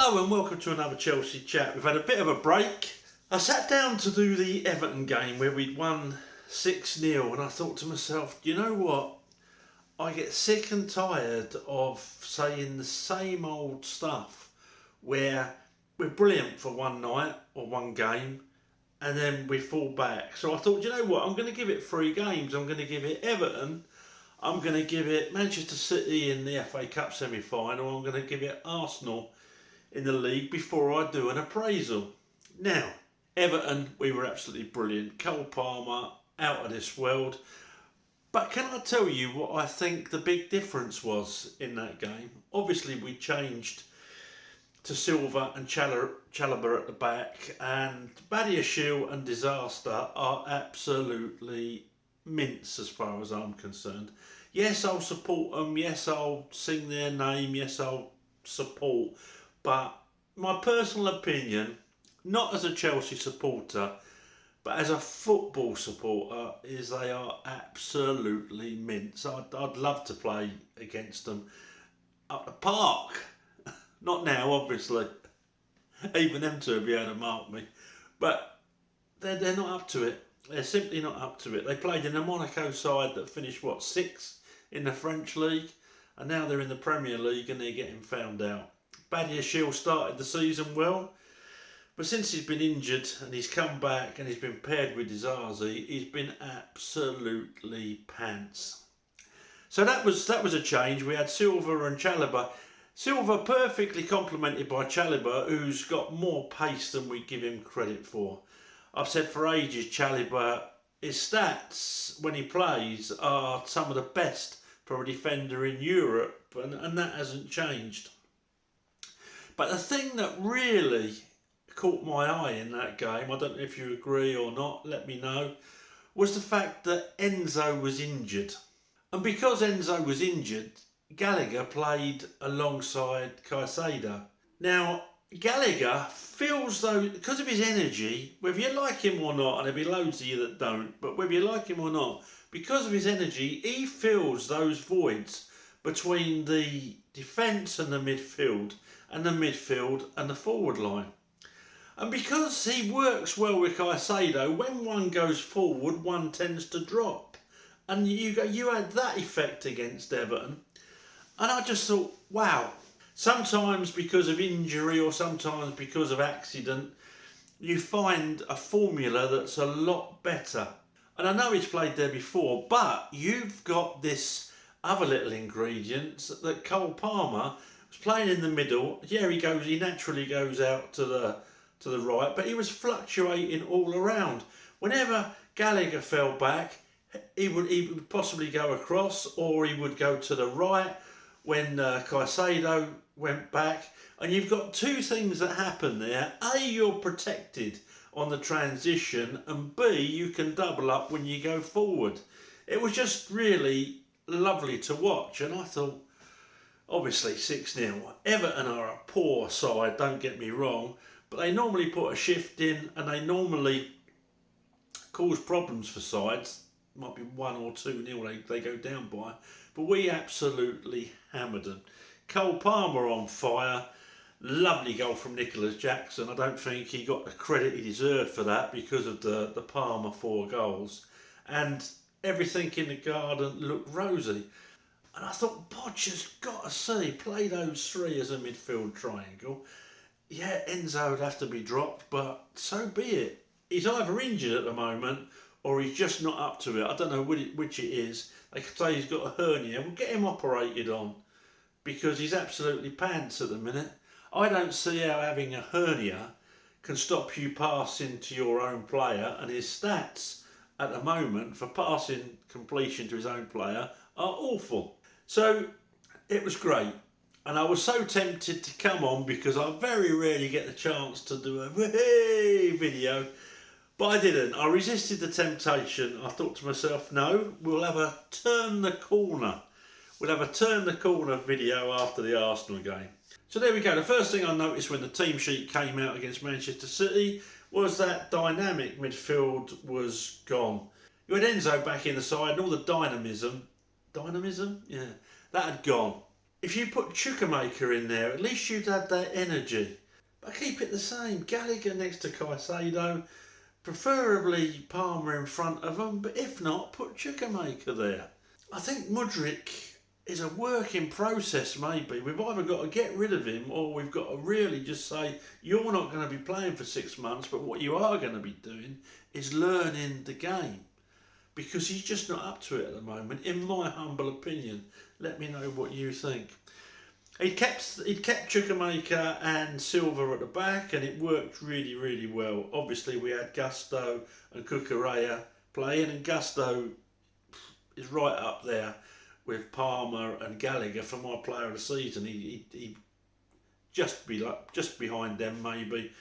Hello and welcome to another Chelsea chat. We've had a bit of a break. I sat down to do the Everton game where we'd won 6-0 and I thought to myself, you know what? I get sick and tired of saying the same old stuff where we're brilliant for one night or one game and then we fall back. So I thought, you know what? I'm going to give it 3 games. I'm going to give it Everton. I'm going to give it Manchester City in the FA Cup semi-final. I'm going to give it Arsenal in the league before I do an appraisal. Now, Everton, we were absolutely brilliant. Cole Palmer, out of this world. But can I tell you what I think the big difference was in that game? Obviously, we changed to Silva and Chalobah at the back, and Badiashile and Disaster are absolutely mince as far as I'm concerned. Yes, I'll support them. Yes, I'll sing their name. Yes, I'll support. But my personal opinion, not as a Chelsea supporter, but as a football supporter, is they are absolutely mince. I'd love to play against them at the park. Not now, obviously. Even them two would be able to mark me. But they're not up to it. They're simply not up to it. They played in a Monaco side that finished, 6th in the French league. And now they're in the Premier League and they're getting found out. Badiashile started the season well, but since he's been injured and he's come back and he's been paired with Dizazi, he's been absolutely pants. So that was a change. We had Silva and Chalobah. Silva perfectly complemented by Chalobah, who's got more pace than we give him credit for. I've said for ages, Chalobah, his stats when he plays are some of the best for a defender in Europe, and that hasn't changed. But the thing that really caught my eye in that game, I don't know if you agree or not, let me know, was the fact that Enzo was injured. And because Enzo was injured, Gallagher played alongside Caicedo. Now, Gallagher feels though, because of his energy, whether you like him or not, and there'll be loads of you that don't, but whether you like him or not, because of his energy, he fills those voids between the defence and the midfield and the forward line. And because he works well with Caicedo, when one goes forward, one tends to drop. And you had that effect against Everton. And I just thought, wow. Sometimes because of injury or sometimes because of accident, you find a formula that's a lot better. And I know he's played there before, but you've got this other little ingredient that Cole Palmer was playing in the middle. Yeah, he naturally goes out to the right, but he was fluctuating all around. Whenever Gallagher fell back, he would possibly go across, or he would go to the right when Caicedo went back. And you've got two things that happen there. A, you're protected on the transition, and B, you can double up when you go forward. It was just really lovely to watch, and I thought, obviously 6-0. Everton are a poor side, don't get me wrong, but they normally put a shift in and they normally cause problems for sides. Might be 1 or 2-0 they go down by, but we absolutely hammered them. Cole Palmer on fire. Lovely goal from Nicholas Jackson. I don't think he got the credit he deserved for that because of the Palmer 4 goals. And everything in the garden looked rosy. And I thought, Potch has got to see, play those 3 as a midfield triangle. Yeah, Enzo would have to be dropped, but so be it. He's either injured at the moment or he's just not up to it. I don't know which it is. They could say he's got a hernia. We'll get him operated on because he's absolutely pants at the minute. I don't see how having a hernia can stop you passing to your own player, and his stats at the moment for passing completion to his own player are awful. So it was great, and I was so tempted to come on because I very rarely get the chance to do a video, but I didn't. I resisted the temptation. I thought to myself, no, we'll have a turn the corner. We'll have a turn the corner video after the Arsenal game. So there we go. The first thing I noticed when the team sheet came out against Manchester City was that dynamic midfield was gone. You had Enzo back in the side and all the dynamism, yeah, that had gone. If you put Chukwuemeka in there, at least you'd have that energy. But keep it the same. Gallagher next to Caicedo, preferably Palmer in front of them, but if not, put Chukwuemeka there. I think Mudryk is a work in process, maybe. We've either got to get rid of him or we've got to really just say, you're not going to be playing for 6 months, but what you are going to be doing is learning the game. Because he's just not up to it at the moment, in my humble opinion. Let me know what you think. He'd kept Chukwuemeka and Silva at the back, and it worked really, really well. Obviously, we had Gusto and Cucurella playing, and Gusto is right up there with Palmer and Gallagher for my player of the season. He just behind them maybe,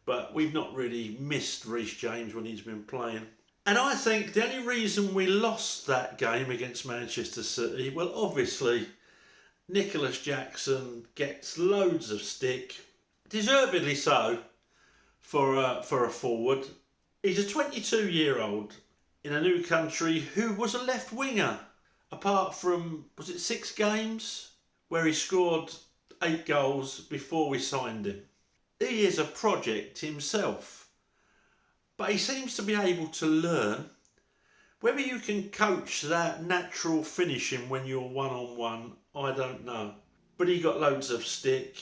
but we've not really missed Reece James when he's been playing. And I think the only reason we lost that game against Manchester City, well, obviously, Nicholas Jackson gets loads of stick, deservedly so, for a forward. He's a 22-year-old in a new country who was a left winger, apart from, was it 6 games, where he scored 8 goals before we signed him. He is a project himself. But he seems to be able to learn. Whether you can coach that natural finishing when you're one-on-one, I don't know. But he got loads of stick,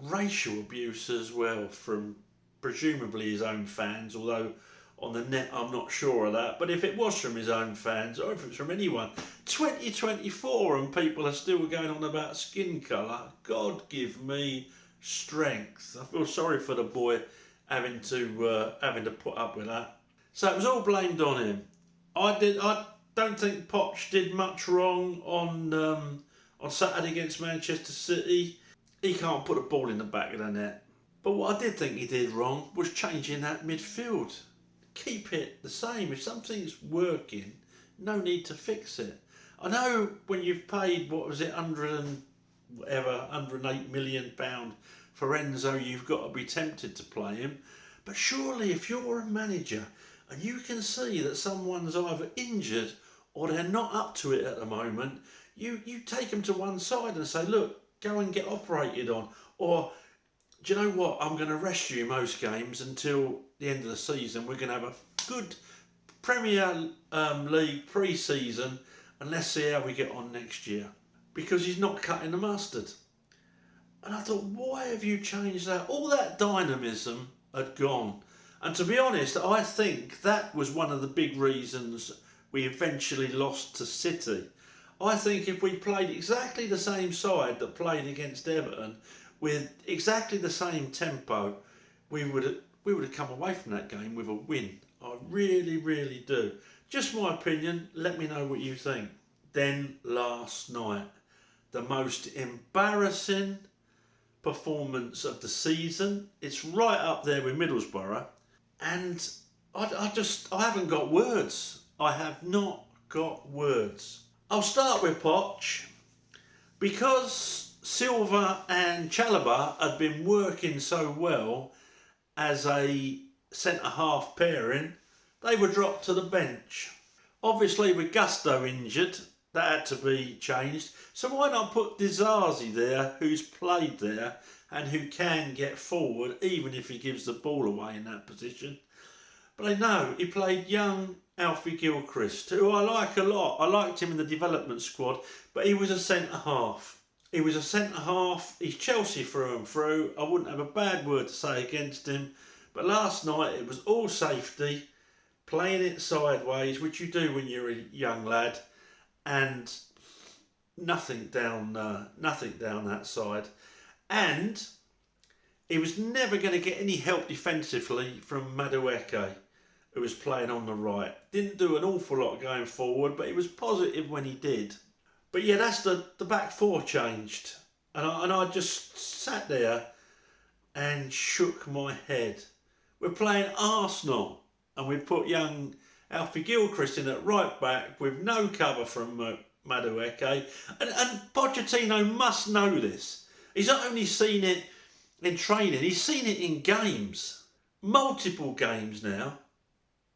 racial abuse as well from presumably his own fans, although on the net I'm not sure of that. But if it was from his own fans, or if it's from anyone, 2024 and people are still going on about skin colour, God give me strength. I feel sorry for the boy having to put up with that. So it was all blamed on him. I don't think Potch did much wrong on Saturday against Manchester City. He can't put a ball in the back of the net. But what I did think he did wrong was changing that midfield. Keep it the same. If something's working, no need to fix it. I know when you've paid, what was it, 108 million pound for Enzo, you've got to be tempted to play him. But surely if you're a manager and you can see that someone's either injured or they're not up to it at the moment, you take them to one side and say, look, go and get operated on. Or, do you know what, I'm going to rest you most games until the end of the season. We're going to have a good Premier League pre-season and let's see how we get on next year. Because he's not cutting the mustard. And I thought, why have you changed that? All that dynamism had gone. And to be honest, I think that was one of the big reasons we eventually lost to City. I think if we played exactly the same side that played against Everton, with exactly the same tempo, we would have come away from that game with a win. I really, really do. Just my opinion. Let me know what you think. Then last night, the most embarrassing performance of the season. It's right up there with Middlesbrough, and I haven't got words. I have not got words. I'll start with Potch. Because Silva and Chalobah had been working so well as a centre-half pairing, they were dropped to the bench. Obviously with Gusto injured, that had to be changed. So why not put Dizazi there, who's played there and who can get forward even if he gives the ball away in that position. But I know he played young Alfie Gilchrist, who I like a lot. I liked him in the development squad, but he was a centre-half. He was a centre-half. He's Chelsea through and through. I wouldn't have a bad word to say against him. But last night it was all safety, playing it sideways, which you do when you're a young lad, and nothing down that side. And he was never going to get any help defensively from Madueke, who was playing on the right. Didn't do an awful lot going forward, but he was positive when he did. But yeah, that's the back four changed. And I just sat there and shook my head. We're playing Arsenal, and we've put young Alfie Gilchrist in at right back with no cover from Madueke. And Potchettino must know this. He's not only seen it in training, he's seen it in games. Multiple games now.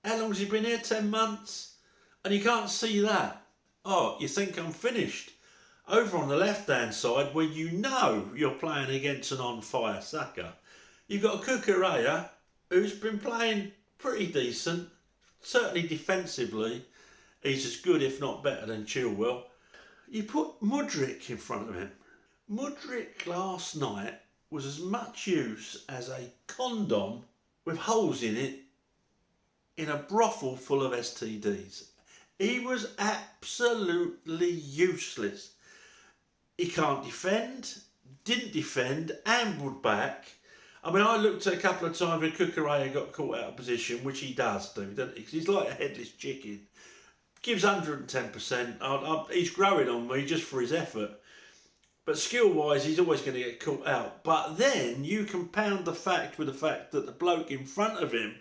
How long has he been here? 10 months? And you can't see that. Oh, you think I'm finished? Over on the left-hand side, where you know you're playing against an on-fire Saka, you've got Cucurella, who's been playing pretty decent, certainly defensively. He's as good, if not better, than Chilwell. You put Mudryk in front of him. Mudryk last night was as much use as a condom with holes in it in a brothel full of STDs. He was absolutely useless. He can't defend, didn't defend, ambled back. I mean, I looked at a couple of times when Cucurella got caught out of position, which he does do, doesn't he? 'Cause he's like a headless chicken. Gives 110%. He's growing on me just for his effort. But skill-wise, he's always going to get caught out. But then you compound the fact with the fact that the bloke in front of him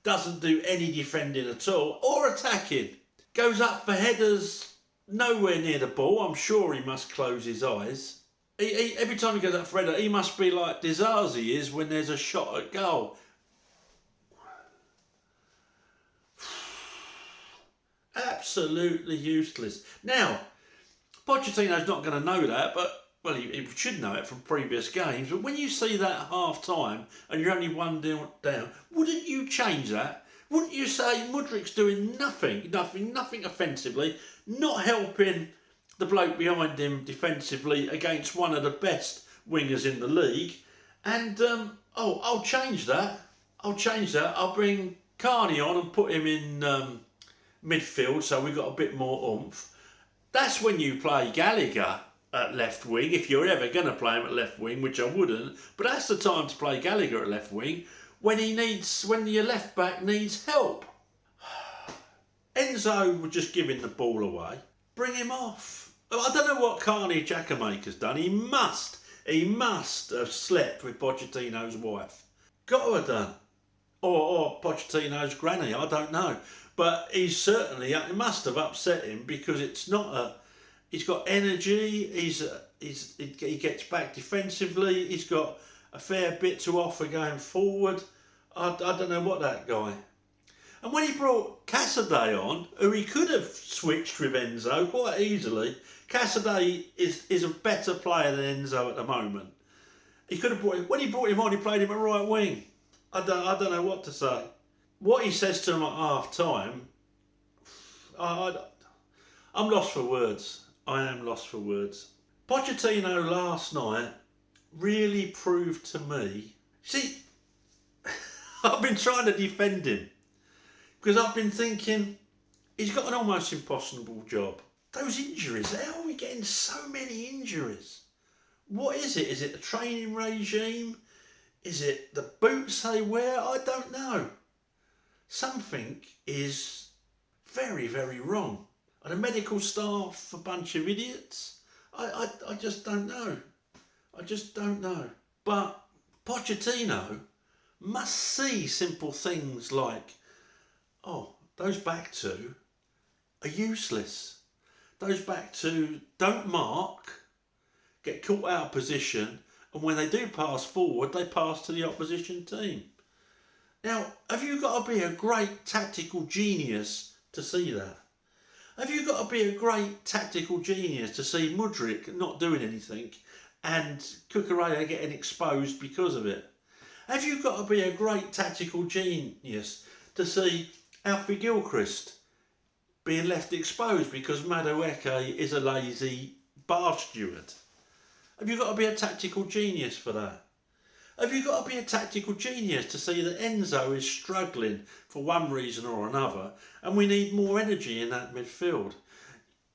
doesn't do any defending at all or attacking. Goes up for headers nowhere near the ball. I'm sure he must close his eyes. Every time he goes up for header, he must be like Dizazi is when there's a shot at goal. Absolutely useless. Now, Pochettino's not going to know that, but well, he should know it from previous games. But when you see that at half-time and you're only 1-0 down, wouldn't you change that? Wouldn't you say Mudryk's doing nothing offensively, not helping the bloke behind him defensively against one of the best wingers in the league? And, I'll change that. I'll bring Carney on and put him in midfield so we've got a bit more oomph. That's when you play Gallagher at left wing, if you're ever going to play him at left wing, which I wouldn't, but that's the time to play Gallagher at left wing when your left back needs help. Enzo was just giving the ball away. Bring him off. I don't know what Carney Jacamaker's done. He must have slept with Pochettino's wife. Got to have done. Or Pochettino's granny, I don't know. But it must have upset him because it's not he's got energy, he gets back defensively, he's got a fair bit to offer going forward. I don't know what that guy. And when he brought Cassidy on, who he could have switched with Enzo quite easily, Cassidy is a better player than Enzo at the moment. He could have when he brought him on, he played him at right wing. I don't know what to say. What he says to him at half time, I'm lost for words. I am lost for words. Pochettino last night really proved to me. See, I've been trying to defend him because I've been thinking he's got an almost impossible job. Those injuries, how are we getting so many injuries? What is it? Is it the training regime? Is it the boots they wear? I don't know. Something is very, very wrong. Are the medical staff a bunch of idiots? I just don't know. But Pochettino must see simple things like, those back two are useless. Those back two don't mark, get caught out of position, and when they do pass forward, they pass to the opposition team. Now, have you got to be a great tactical genius to see that? Have you got to be a great tactical genius to see Mudryk not doing anything and Cucurella getting exposed because of it? Have you got to be a great tactical genius to see Alfie Gilchrist being left exposed because Madueke is a lazy bar steward? Have you got to be a tactical genius for that? Have you got to be a tactical genius to see that Enzo is struggling for one reason or another and we need more energy in that midfield?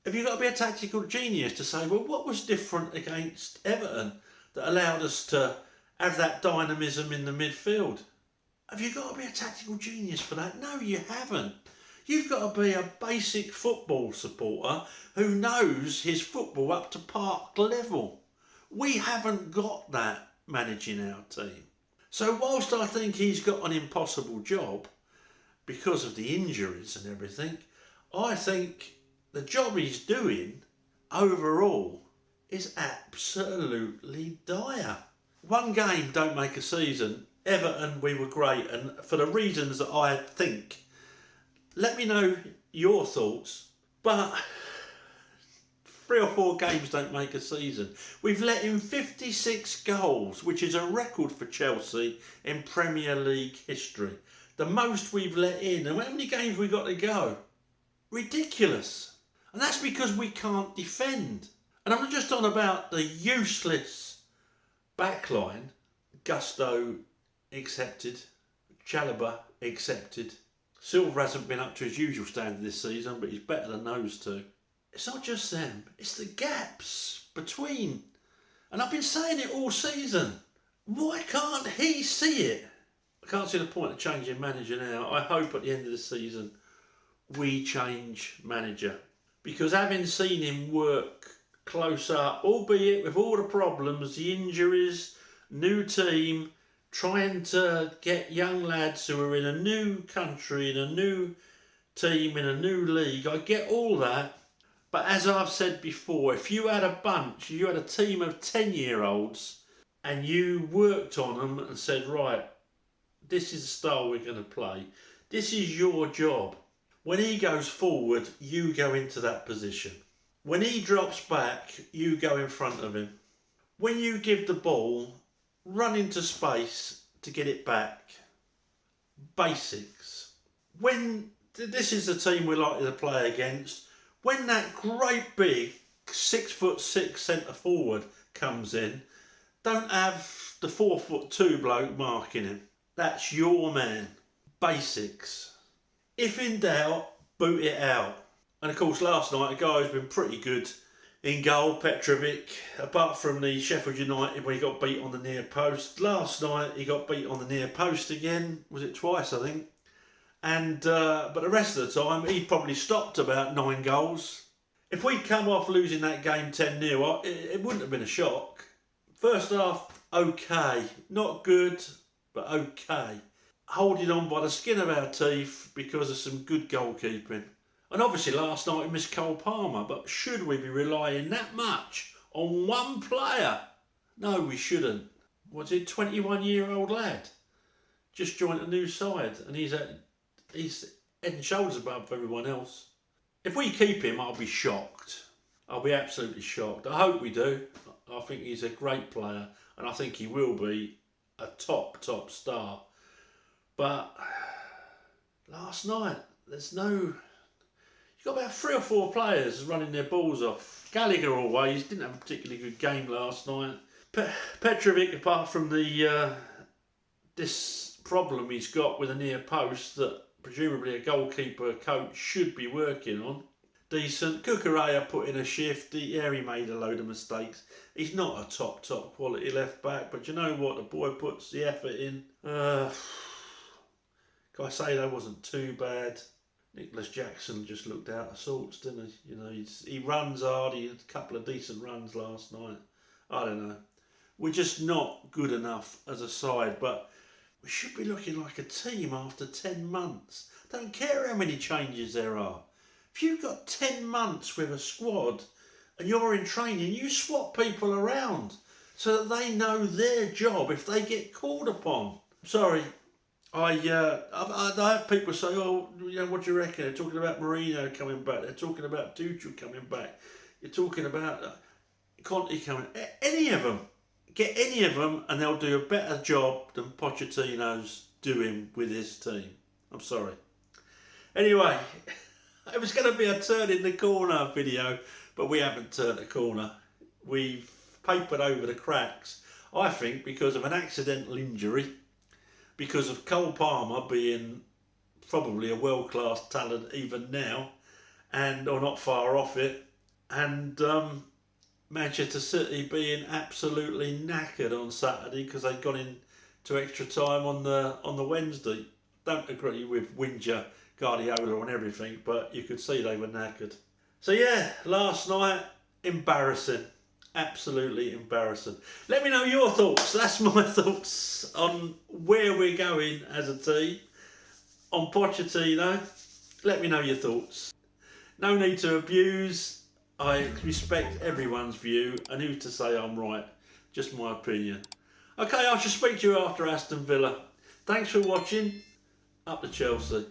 Have you got to be a tactical genius to say, well, what was different against Everton that allowed us to have that dynamism in the midfield? Have you got to be a tactical genius for that? No, you haven't. You've got to be a basic football supporter who knows his football up to park level. We haven't got that managing our team. So whilst I think he's got an impossible job because of the injuries and everything, I think the job he's doing overall is absolutely dire. One game don't make a season. Everton, we were great, and for the reasons that I think. Let me know your thoughts, but 3 or 4 games don't make a season. We've let in 56 goals, which is a record for Chelsea in Premier League history. The most we've let in. And how many games we got to go? Ridiculous. And that's because we can't defend. And I'm not just on about the useless backline. Gusto accepted. Chalobah accepted. Silva hasn't been up to his usual standard this season, but he's better than those two. It's not just them, it's the gaps between. And I've been saying it all season. Why can't he see it? I can't see the point of changing manager now. I hope at the end of the season we change manager. Because having seen him work close up, albeit with all the problems, the injuries, new team, trying to get young lads who are in a new country, in a new team, in a new league. I get all that. But as I've said before, if you had a team of 10-year-olds and you worked on them and said, right, this is the style we're going to play. This is your job. When he goes forward, you go into that position. When he drops back, you go in front of him. When you give the ball, run into space to get it back. Basics. When this is the team we're likely to play against, when that great big 6'6" centre forward comes in, don't have the 4'2" bloke marking him. That's your man. Basics. If in doubt, boot it out. And of course last night a guy who's been pretty good in goal, Petrovic, apart from the Sheffield United when he got beat on the near post. Last night he got beat on the near post again. Was it twice, I think? And but the rest of the time he probably stopped about 9 goals. If we'd come off losing that game 10-0, it wouldn't have been a shock. First half, okay. Not good, but okay. Holding on by the skin of our teeth because of some good goalkeeping. And obviously last night we missed Cole Palmer, but should we be relying that much on one player? No, we shouldn't. What's he, 21-year-old lad? Just joined a new side and he's head and shoulders above everyone else. If we keep him, I'll be shocked. I'll be absolutely shocked. I hope we do. I think he's a great player and I think he will be a top star. But last night, you've got about 3 or 4 players running their balls off. Gallagher always didn't have a particularly good game last night. Petrovic, apart from this problem he's got with a near post that presumably a goalkeeper coach should be working on. Decent. Cucurella put in a shift. He made a load of mistakes. He's not a top quality left back, but you know what? The boy puts the effort in. Caicedo wasn't too bad. Nicholas Jackson just looked out of sorts, didn't he? You know, he runs hard. He had a couple of decent runs last night. I don't know. We're just not good enough as a side, but we should be looking like a team after 10 months. Don't care how many changes there are. If you've got 10 months with a squad and you're in training, you swap people around so that they know their job if they get called upon. Sorry. I have people say, oh, you know, what do you reckon? They're talking about Mourinho coming back. They're talking about Tuchel coming back. You're talking about Conte coming. Any of them. Get any of them and they'll do a better job than Pochettino's doing with his team. I'm sorry. Anyway, it was going to be a turn in the corner video, but we haven't turned the corner. We've papered over the cracks, I think, because of an accidental injury. Because of Cole Palmer being probably a world-class talent even now, or not far off it, and Manchester City being absolutely knackered on Saturday because they'd gone into extra time on the Wednesday. Don't agree with Winger, Guardiola and everything, but you could see they were knackered. So yeah, last night, embarrassing. Absolutely embarrassing. Let me know your thoughts. That's my thoughts on where we're going as a team. On Potchettino, let me know your thoughts. No need to abuse. I respect everyone's view, and who's to say I'm right? Just my opinion. Okay, I shall speak to you after Aston Villa. Thanks for watching. Up to Chelsea.